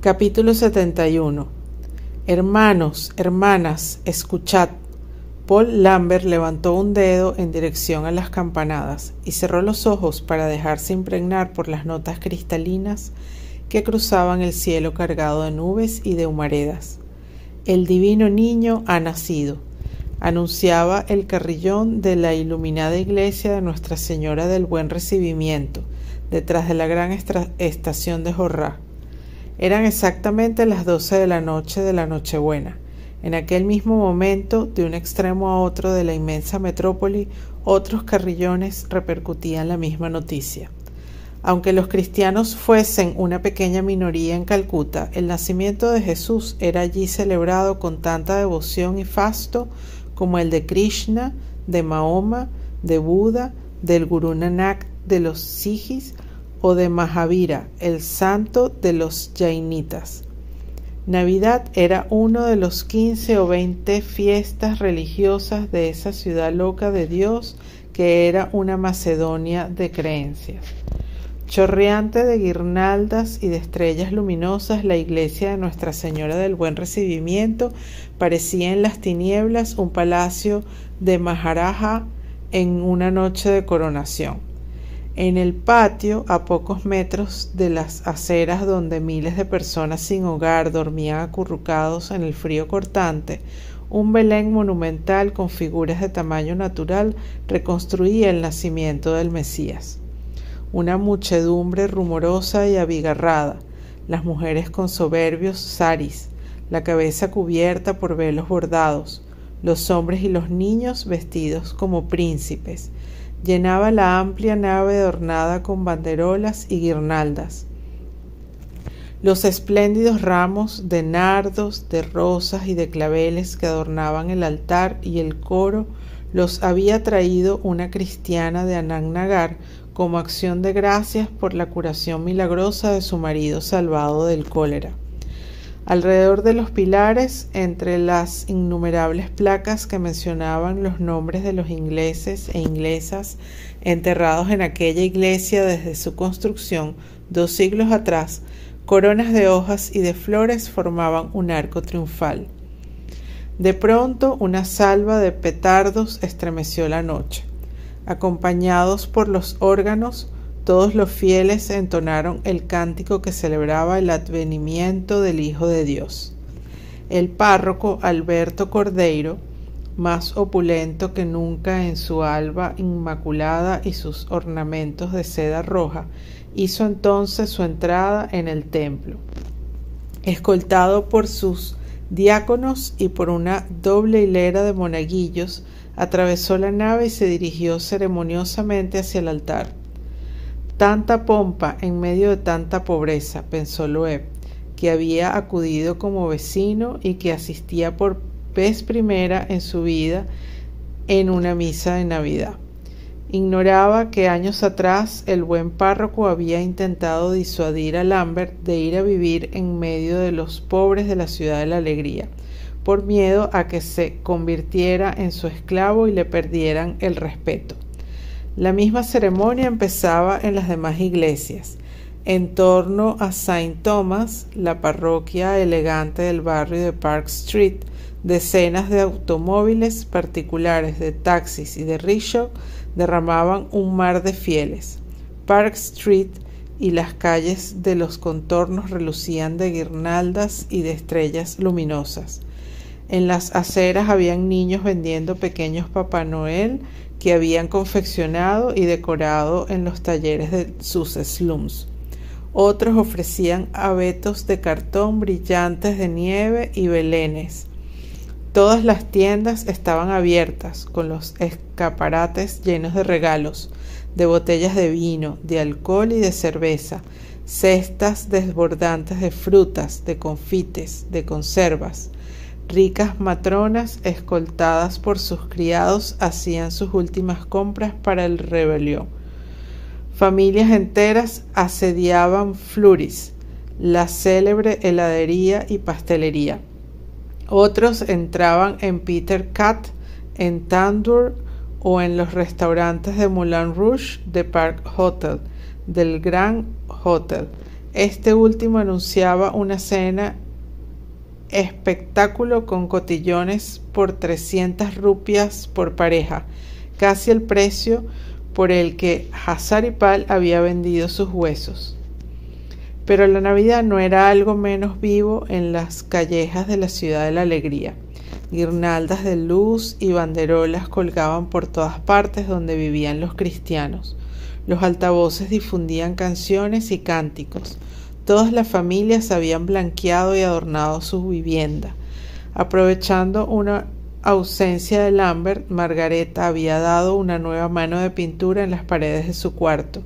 Capítulo 71. Hermanos, hermanas, escuchad. Paul Lambert levantó un dedo en dirección a las campanadas y cerró los ojos para dejarse impregnar por las notas cristalinas que cruzaban el cielo cargado de nubes y de humaredas. El divino niño ha nacido, anunciaba el carrillón de la iluminada iglesia de Nuestra Señora del Buen Recibimiento, detrás de la gran estación de Jorrá. Eran exactamente las 12 de la noche de la Nochebuena. En aquel mismo momento, de un extremo a otro de la inmensa metrópoli, otros carrillones repercutían la misma noticia. Aunque los cristianos fuesen una pequeña minoría en Calcuta, el nacimiento de Jesús era allí celebrado con tanta devoción y fasto como el de Krishna, de Mahoma, de Buda, del Gurú Nanak de los Sijis o de Mahavira, el santo de los Jainitas. Navidad era uno de los 15 o 20 fiestas religiosas de esa ciudad loca de Dios que era una Macedonia de creencias. Chorreante de guirnaldas y de estrellas luminosas, la iglesia de Nuestra Señora del Buen Recibimiento parecía en las tinieblas un palacio de Maharaja en una noche de coronación. En el patio, a pocos metros de las aceras donde miles de personas sin hogar dormían acurrucados en el frío cortante, un Belén monumental con figuras de tamaño natural reconstruía el nacimiento del Mesías. Una muchedumbre rumorosa y abigarrada, las mujeres con soberbios saris, la cabeza cubierta por velos bordados, los hombres y los niños vestidos como príncipes, llenaba la amplia nave adornada con banderolas y guirnaldas. Los espléndidos ramos de nardos, de rosas y de claveles que adornaban el altar y el coro los había traído una cristiana de Anand-Nagar como acción de gracias por la curación milagrosa de su marido salvado del cólera. Alrededor de los pilares, entre las innumerables placas que mencionaban los nombres de los ingleses e inglesas enterrados en aquella iglesia desde su construcción 2 siglos atrás, coronas de hojas y de flores formaban un arco triunfal. De pronto, una salva de petardos estremeció la noche. Acompañados por los órganos, todos los fieles entonaron el cántico que celebraba el advenimiento del Hijo de Dios. El párroco Alberto Cordeiro, más opulento que nunca en su alba inmaculada y sus ornamentos de seda roja, hizo entonces su entrada en el templo. Escoltado por sus diáconos y por una doble hilera de monaguillos, atravesó la nave y se dirigió ceremoniosamente hacia el altar. Tanta pompa en medio de tanta pobreza, pensó Loeb, que había acudido como vecino y que asistía por vez primera en su vida en una misa de Navidad. Ignoraba que años atrás el buen párroco había intentado disuadir a Lambert de ir a vivir en medio de los pobres de la ciudad de la alegría, por miedo a que se convirtiera en su esclavo y le perdieran el respeto. La misma ceremonia empezaba en las demás iglesias. En torno a St. Thomas, la parroquia elegante del barrio de Park Street, decenas de automóviles particulares, de taxis y de rickshaw derramaban un mar de fieles. Park Street y las calles de los contornos relucían de guirnaldas y de estrellas luminosas. En las aceras habían niños vendiendo pequeños Papá Noel que habían confeccionado y decorado en los talleres de sus slums. Otros ofrecían abetos de cartón brillantes de nieve y belenes. Todas las tiendas estaban abiertas, con los escaparates llenos de regalos, de botellas de vino, de alcohol y de cerveza, cestas desbordantes de frutas, de confites, de conservas. Ricas matronas, escoltadas por sus criados, hacían sus últimas compras para el rebelión. Familias enteras asediaban Fluris, la célebre heladería y pastelería. Otros entraban en Peter Cat, en Tandoor o en los restaurantes de Moulin Rouge, de Park Hotel, del Grand Hotel, Este último anunciaba una cena espectáculo con cotillones por 300 rupias por pareja, casi el precio por el que Hazaripal había vendido sus huesos. Pero la Navidad no era algo menos vivo en las callejas de la Ciudad de la Alegría. Guirnaldas de luz y banderolas colgaban por todas partes donde vivían los cristianos. Los altavoces difundían canciones y cánticos. Todas las familias habían blanqueado y adornado su vivienda. Aprovechando una ausencia de Lambert, Margareta había dado una nueva mano de pintura en las paredes de su cuarto,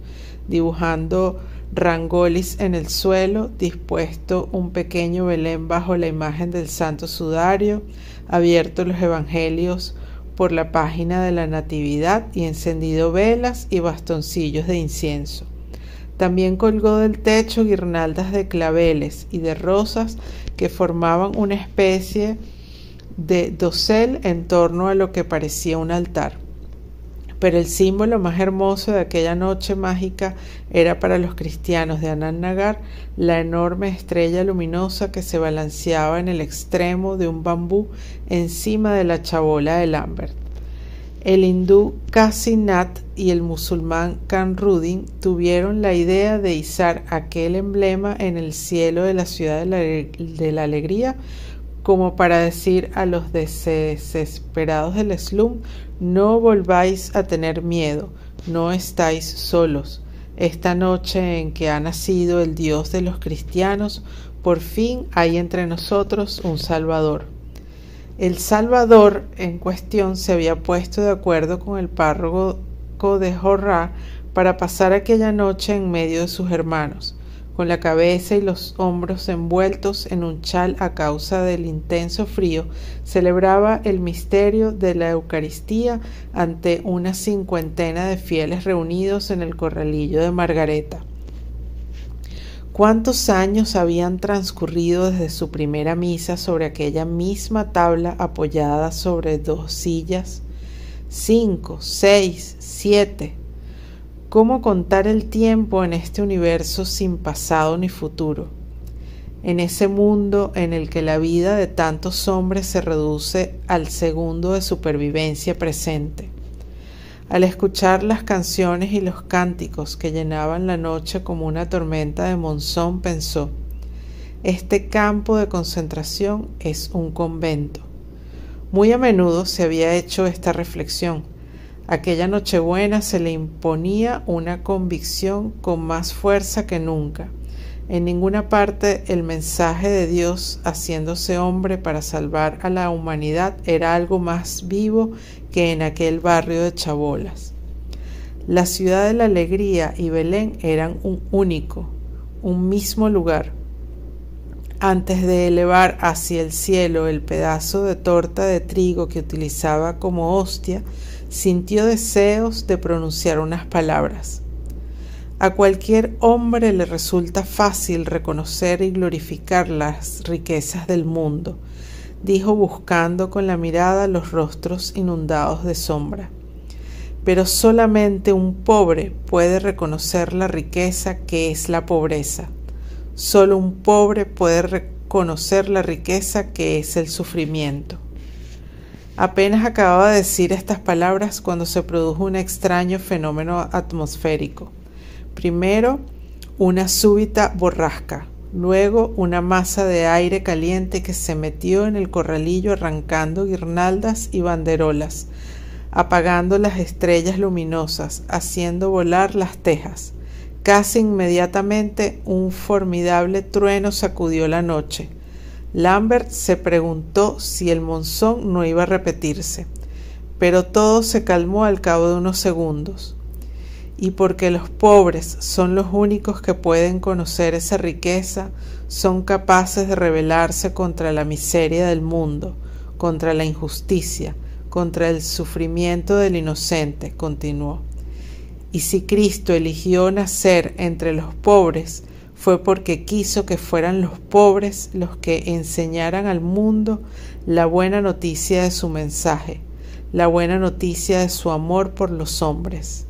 dibujando rangolis en el suelo, dispuesto un pequeño Belén bajo la imagen del Santo Sudario, abierto los evangelios por la página de la Natividad y encendido velas y bastoncillos de incienso. También colgó del techo guirnaldas de claveles y de rosas que formaban una especie de dosel en torno a lo que parecía un altar. Pero el símbolo más hermoso de aquella noche mágica era para los cristianos de Anand Nagar la enorme estrella luminosa que se balanceaba en el extremo de un bambú encima de la chabola de Lambert. El hindú Kasinath y el musulmán Kamruddin tuvieron la idea de izar aquel emblema en el cielo de la Ciudad de la Alegría, como para decir a los desesperados del slum: no volváis a tener miedo, no estáis solos. Esta noche en que ha nacido el Dios de los cristianos, por fin hay entre nosotros un Salvador. El Salvador en cuestión se había puesto de acuerdo con el párroco de Jorrá para pasar aquella noche en medio de sus hermanos, con la cabeza y los hombros envueltos en un chal a causa del intenso frío. Celebraba el misterio de la Eucaristía ante una cincuentena de fieles reunidos en el corralillo de Margareta. ¿Cuántos años habían transcurrido desde su primera misa sobre aquella misma tabla apoyada sobre 2 sillas? 5, 6, 7. ¿Cómo contar el tiempo en este universo sin pasado ni futuro? En ese mundo en el que la vida de tantos hombres se reduce al segundo de supervivencia presente. Al escuchar las canciones y los cánticos que llenaban la noche como una tormenta de monzón, pensó: este campo de concentración es un convento. Muy a menudo se había hecho esta reflexión. Aquella Nochebuena se le imponía una convicción con más fuerza que nunca. En ninguna parte el mensaje de Dios haciéndose hombre para salvar a la humanidad era algo más vivo que en aquel barrio de chabolas. La Ciudad de la Alegría y Belén eran un mismo lugar. Antes de elevar hacia el cielo el pedazo de torta de trigo que utilizaba como hostia, sintió deseos de pronunciar unas palabras. A cualquier hombre le resulta fácil reconocer y glorificar las riquezas del mundo, dijo buscando con la mirada los rostros inundados de sombra. Pero solamente un pobre puede reconocer la riqueza que es la pobreza. Solo un pobre puede reconocer la riqueza que es el sufrimiento. Apenas acababa de decir estas palabras cuando se produjo un extraño fenómeno atmosférico. Primero, una súbita borrasca, luego una masa de aire caliente que se metió en el corralillo arrancando guirnaldas y banderolas, apagando las estrellas luminosas, haciendo volar las tejas. Casi inmediatamente un formidable trueno sacudió la noche. Lambert se preguntó si el monzón no iba a repetirse, pero todo se calmó al cabo de unos segundos. Y porque los pobres son los únicos que pueden conocer esa riqueza, son capaces de rebelarse contra la miseria del mundo, contra la injusticia, contra el sufrimiento del inocente, continuó. Y si Cristo eligió nacer entre los pobres, fue porque quiso que fueran los pobres los que enseñaran al mundo la buena noticia de su mensaje, la buena noticia de su amor por los hombres.